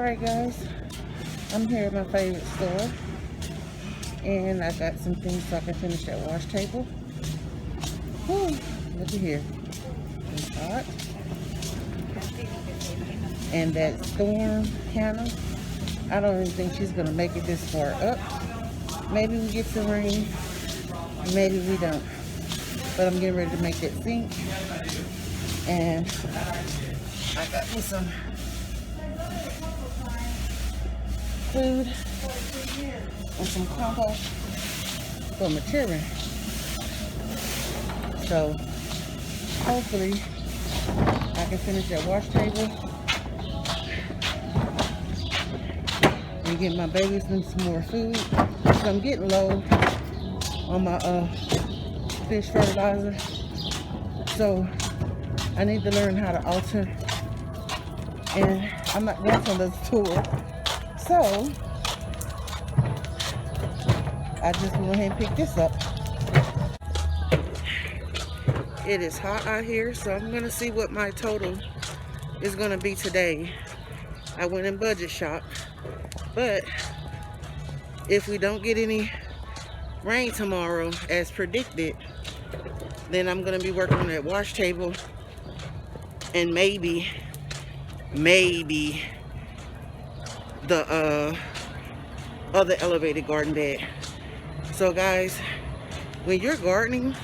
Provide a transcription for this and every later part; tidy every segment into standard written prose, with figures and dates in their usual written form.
Alright guys, I'm here at my favorite store and I got some things so I can finish that wash table. Whew, look at here. It's hot. And that storm, Hannah, I don't even think she's gonna make it this far up. Maybe we get some rain, maybe we don't. But I'm getting ready to make that sink. And I got me some food and some compost for my children. So hopefully I can finish that wash table and get my babies some more food. So I'm getting low on my fish fertilizer. So I need to learn how to alter, and I'm not going to the store. So I just went ahead and picked this up. It is hot out here, so I'm gonna see what my total is gonna be today. I went in budget shop, but if we don't get any rain tomorrow as predicted, then I'm gonna be working on that wash table and maybe the other elevated garden bed. So guys, when you're gardening,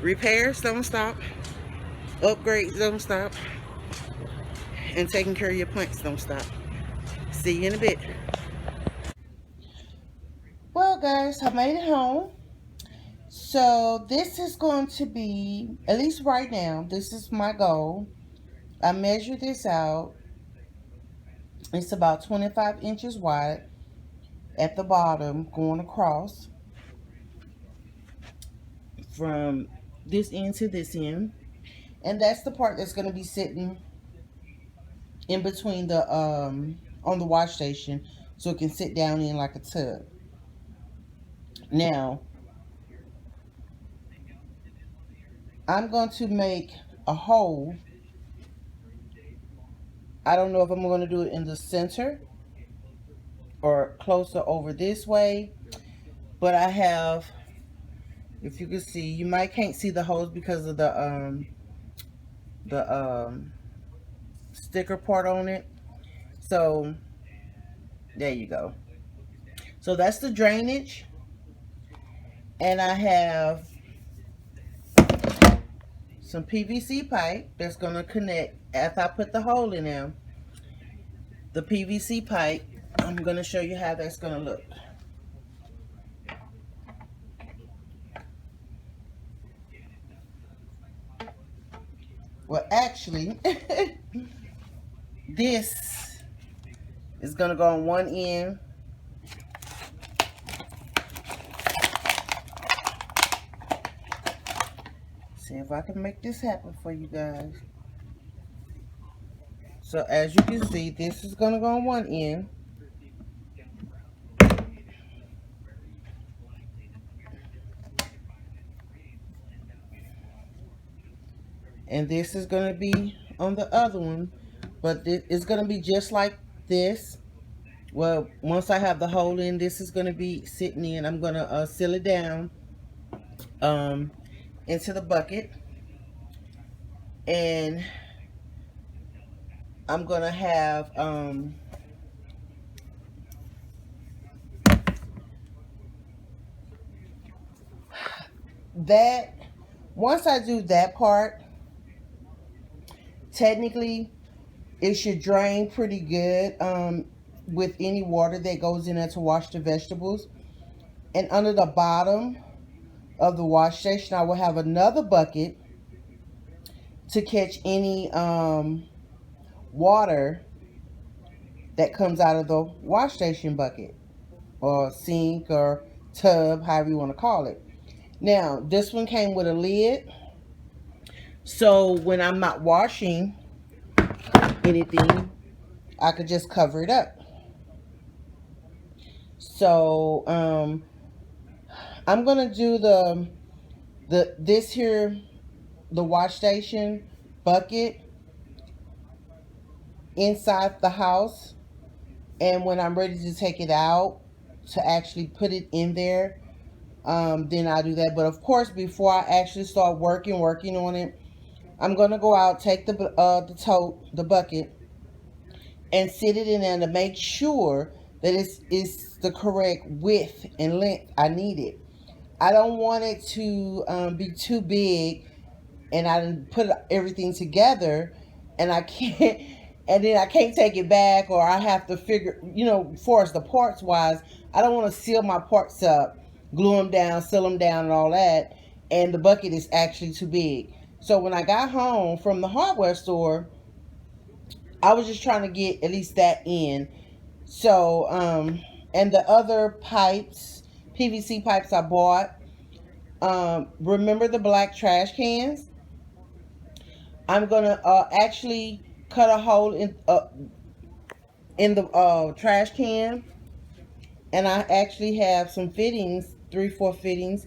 repairs don't stop, upgrades don't stop, and taking care of your plants don't stop. See you in a bit. Well guys, I made it home. So this is going to be, at least right now, this is my goal. I measured this out. It's about 25 inches wide at the bottom, going across from this end to this end. And that's the part that's going to be sitting in between the on the wash station, so it can sit down in like a tub. Now I'm going to make a hole. I don't know if I'm going to do it in the center or closer over this way, but I have, if you can see, you might can't see the holes because of the sticker part on it. So there you go. So that's the drainage, and I have some PVC pipe that's going to connect after I put the hole in there. The PVC pipe, I'm going to show you how that's going to look. Well, actually, this is going to go on one end. See if I can make this happen for you guys. So as you can see, this is going to go on one end. And this is going to be on the other one. But it's going to be just like this. Well, once I have the hole in, this is going to be sitting in. I'm going to seal it down into the bucket. And I'm going to have that. Once I do that part, technically it should drain pretty good with any water that goes in there to wash the vegetables. And under the bottom of the wash station, I will have another bucket to catch any water that comes out of the wash station bucket or sink or tub, however you want to call it. Now, this one came with a lid, so when I'm not washing anything, I could just cover it up. So I'm gonna do this here, the wash station bucket, inside the house, and when I'm ready to take it out to actually put it in there, then I'll do that. But of course, before I actually start working on it, I'm gonna go out, take the tote, the bucket, and sit it in there to make sure that it's the correct width and length I need it. I don't want it to be too big, and I didn't put everything together, and I can't, and then I can't take it back, or I have to figure, for as the parts wise, I don't want to seal my parts up, glue them down, seal them down, and all that, and the bucket is actually too big. So when I got home from the hardware store, I was just trying to get at least that in. So, and the other pipes, PVC pipes I bought, remember the black trash cans? I'm gonna actually cut a hole in the trash can, and I actually have some fittings, 3/4 fittings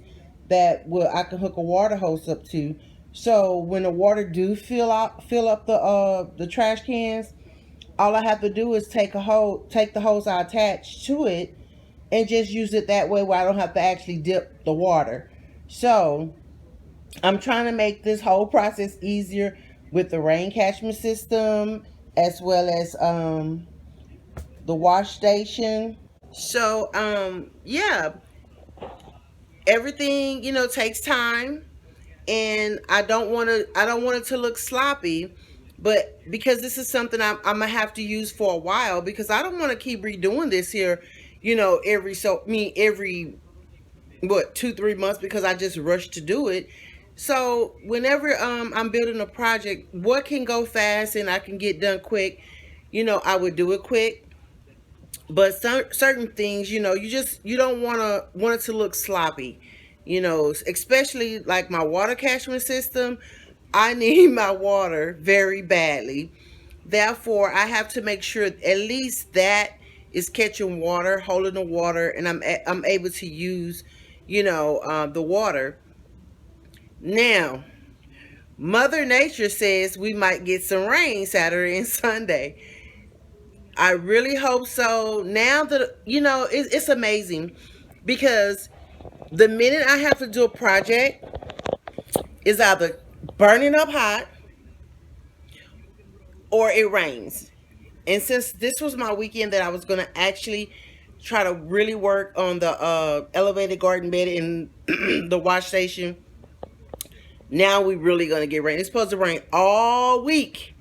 that will I can hook a water hose up to. So when the water do fill up the trash cans, all I have to do is take the hose I attached to it, and just use it that way where I don't have to actually dip the water. So I'm trying to make this whole process easier with the rain catchment system, as well as the wash station. So yeah, everything takes time, and I don't want it to look sloppy, but because this is something I'm gonna have to use for a while, because I don't want to keep redoing this here, every what 2-3 months, because I just rushed to do it. So whenever I'm building a project, what can go fast and I can get done quick, I would do it quick. But certain things, you don't want it to look sloppy, especially like my water catchment system. I need my water very badly. Therefore, I have to make sure at least that is catching water, holding the water, and I'm able to use, the water. Now, Mother Nature says we might get some rain Saturday and Sunday. I really hope so. Now that it's amazing, because the minute I have to do a project, is either burning up hot or it rains. And since this was my weekend that I was going to actually try to really work on the elevated garden bed in the wash station, now we really going to get rain. It's supposed to rain all week,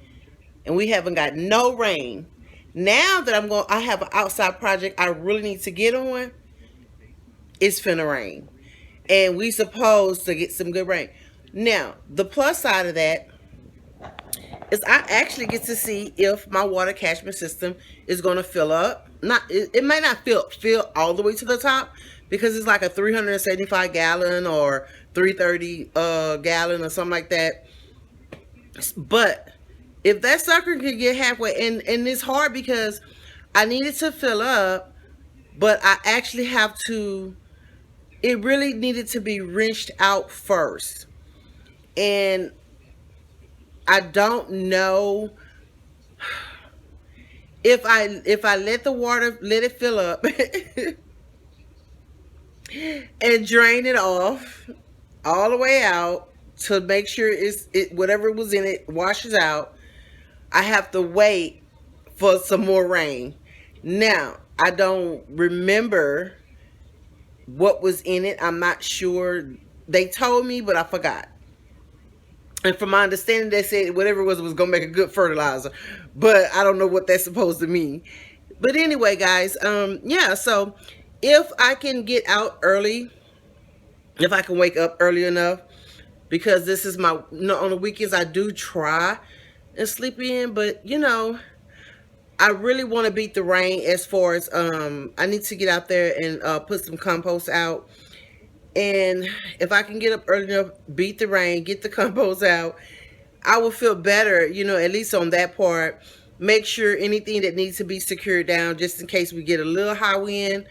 and we haven't got no rain. Now that I have an outside project I really need to get on, it's finna rain. And we supposed to get some good rain. Now, the plus side of that is I actually get to see if my water catchment system is going to fill up. It may not fill all the way to the top, because it's like a 375 gallon or 330 gallon or something like that. But if that sucker could get halfway, and it's hard because I need it to fill up, but I actually have to. It really needed to be rinsed out first, and I don't know if I let it fill up and drain it off all the way out to make sure whatever was in it washes out. I have to wait for some more rain. Now, I don't remember what was in it. I'm not sure. They told me, but I forgot. And from my understanding, they said whatever it was going to make a good fertilizer. But I don't know what that's supposed to mean. But anyway, guys, yeah, so if I can get out early, if I can wake up early enough, because this is my, on the weekends I do try and sleep in, but I really want to beat the rain, as far as I need to get out there and put some compost out. And if I can get up early enough, beat the rain, get the compost out, I will feel better, at least on that part. Make sure anything that needs to be secured down, just in case we get a little high wind,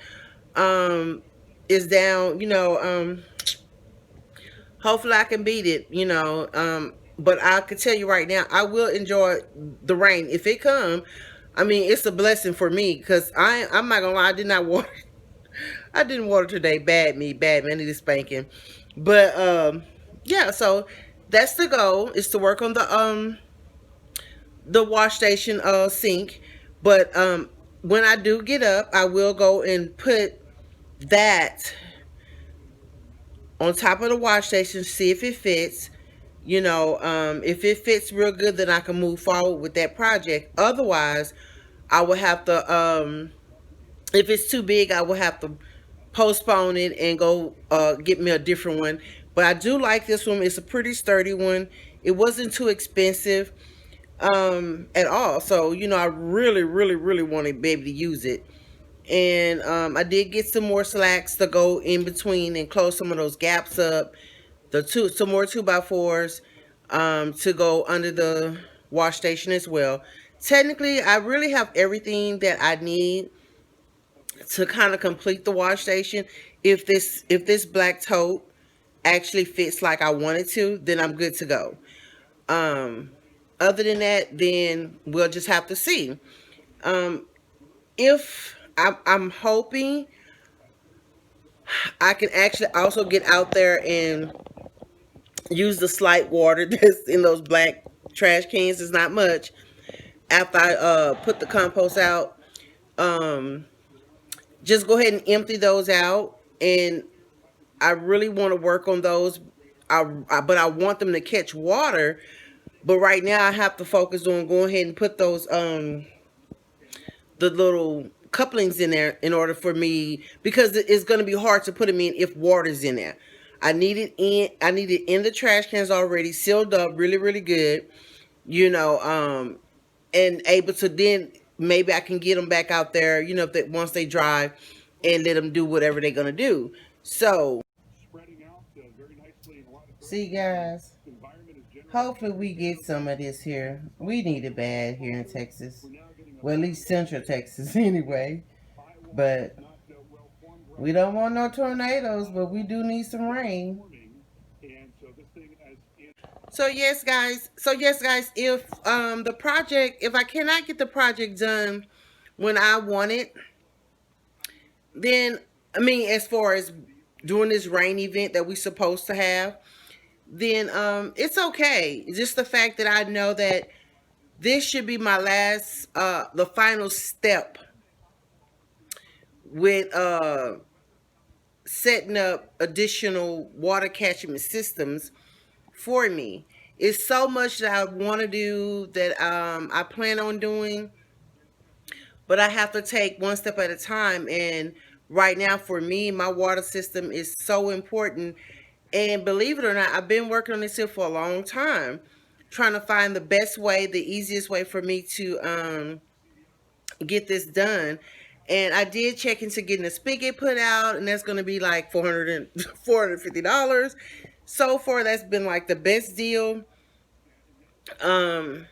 is down. Hopefully I can beat it. But I could tell you right now, I will enjoy the rain if it come. I mean, it's a blessing for me because I'm not gonna lie, I did not water. I didn't water today. Bad me. I need a spanking. But yeah. So that's the goal, is to work on the wash station sink. But when I do get up, I will go and put that on top of the wash station, see if it fits. If it fits real good, then I can move forward with that project. Otherwise, I will have to, if it's too big, I will have to postpone it and go get me a different one. But I do like this one. It's a pretty sturdy one. It wasn't too expensive at all. So, I really, really, really want to be able to use it. And I did get some more slacks to go in between and close some of those gaps up. Some more 2x4s to go under the wash station as well. Technically, I really have everything that I need to kind of complete the wash station. If this black tote actually fits like I want it to, then I'm good to go. Um, Other than that, then we'll just have to see. If I'm hoping I can actually also get out there and use the slight water that's in those black trash cans. It's not much. After I put the compost out, um, just go ahead and empty those out. And I really want to work on those. But I want them to catch water. But right now I have to focus on going ahead and put those the little couplings in there in order for me, because it's going to be hard to put them in if water's in there. I need it in the trash cans already sealed up really, really good, you know, and able to then maybe I can get them back out there, if they, once they dry, and let them do whatever they're going to do. So, see guys, hopefully we get some of this here. We need it bad here in Texas. Well, at least Central Texas anyway. But we don't want no tornadoes, but we do need some rain. So yes, guys. If if I cannot get the project done when I want it, then I mean, as far as doing this rain event that we're supposed to have, then it's okay. Just the fact that I know that this should be my last, the final step with setting up additional water catchment systems for me. It's so much that I want to do, that I plan on doing, but I have to take one step at a time. And right now, for me, my water system is so important. And believe it or not, I've been working on this here for a long time, trying to find the best way, the easiest way for me to get this done. And I did check into getting a spigot put out, and that's going to be like $450. So far, that's been like the best deal. Um,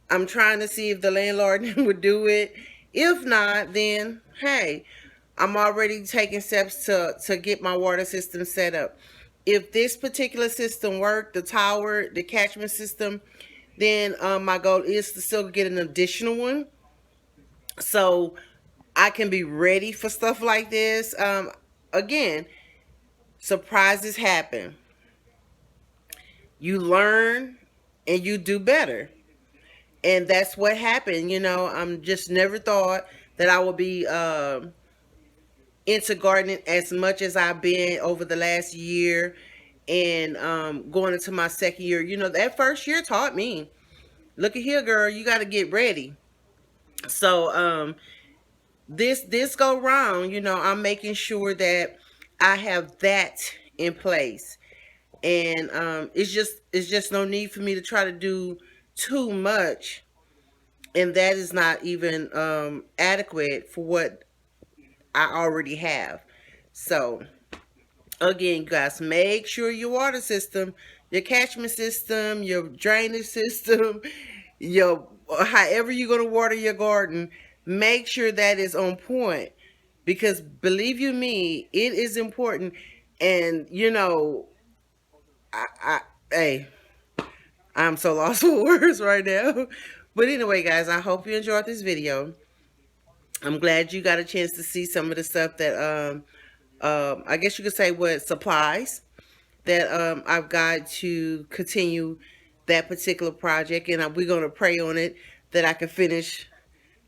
I'm trying to see if the landlord would do it. If not, then hey, I'm already taking steps to get my water system set up. If this particular system worked, the tower, the catchment system, then my goal is to still get an additional one, so I can be ready for stuff like this. Again, surprises happen. You learn and you do better. And that's what happened. I'm just never thought that I would be into gardening as much as I've been over the last year, and going into my second year. That first year taught me, look at here, girl, you got to get ready. So this go round, I'm making sure that I have that in place. And it's just no need for me to try to do too much, and that is not even adequate for what I already have. So again, you guys, make sure your water system, your catchment system, your drainage system, your however you're going to water your garden, make sure that is on point, because believe you me, it is important. And I hey, I'm so lost for words right now. But anyway, guys, I hope you enjoyed this video. I'm glad you got a chance to see some of the stuff that I guess you could say what supplies that I've got to continue that particular project, and we're going to pray on it that I can finish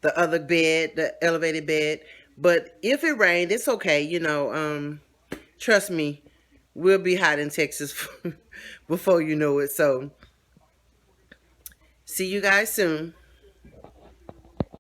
the other bed, the elevated bed. But if it rained, it's okay. You know, trust me, we'll be hot in Texas before you know it. So see you guys soon.